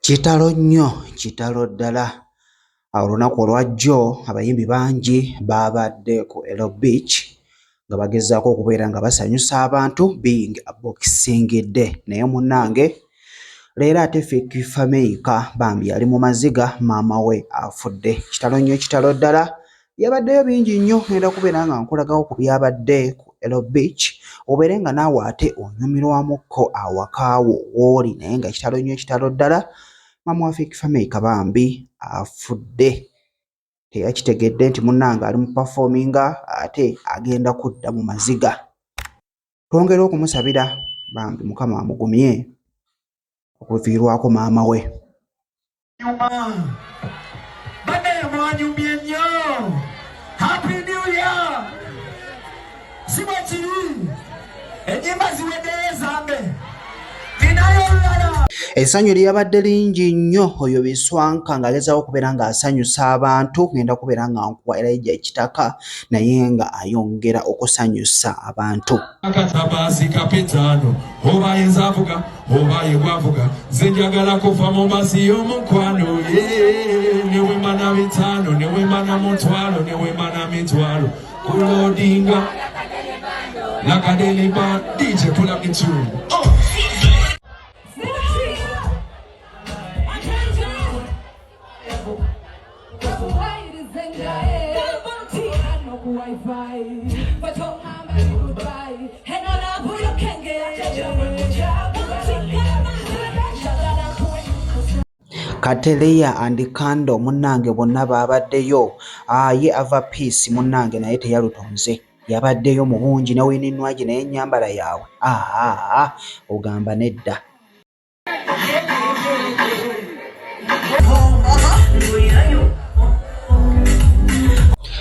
Kitalo nnyo, kitalo ddala. Olunaku olwajjo abayimbi bangi baabadde ku Elo Beach nga bagezaako okubeera nga basanyusa abantu being a Boxing Day. Naye munnange leero ate Fake Fameyika bambi ali mu maziga maama we afudde. Kitalo nnyo, kitalo ddala. Byabaddeyo bingi nnyo, ngenda kubeera nga nkulagawo ku byabadde ku Elo Beach obeere nga naawe ate onyumirwamukko awakaawo w'oli, naye nga kitalo nnyo, kitalo ddala. Maama wa Fake Fameyika bambi afudde. Teyakitegedde nti munnange ali mu performinga ate agenda kudda mu maziga. Twongera okumusabira bambi Mukama amugumye okuviirwako maama we. Bane mwanyumye nnyo. Happy New Year. Siba kiri. Ennyimba ziweddeyo zambe. Ninayo olulala. Essanyu lyabadde lingi nnyo. Oyo Biswanka ng'agezaako okubeera ng'asanyusa abantu. Ngenda kubeera nga nkuwa Elijah Kitaka naye nga ayongera okusanyusa abantu. Akatabasi kapitaano oba yenzavuga oba yegwavuga nze njagala kuva mu mbasi y'omukwano newe mana bitaano newe mana mutwalo newe mana mitwalo kulodinga lakadeli band DJ pull up the tune. Kateleya and Kando munnange bonna baabaddeyo. Ye ava Peace munnange naye teyalutonze. Yabaddeyo mu bungi ne Winnie naye ennyambala yaabwe ogamba nedda.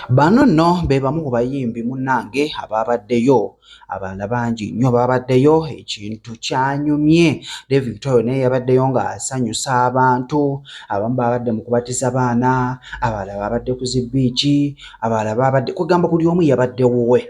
Bano nno be bamu ku bayimbi munnange abaabaddeyo. Abalala bangi nnyo baabaddeyo. Ekintu kyanyumye. David Victoria naye yabaddeyo ng'asanyusa abantu. Abamu baabadde mu kubatiza baana, abalala baabadde ku zi biiki, abalala baabadde kugamba buli omu yabadde wuwe.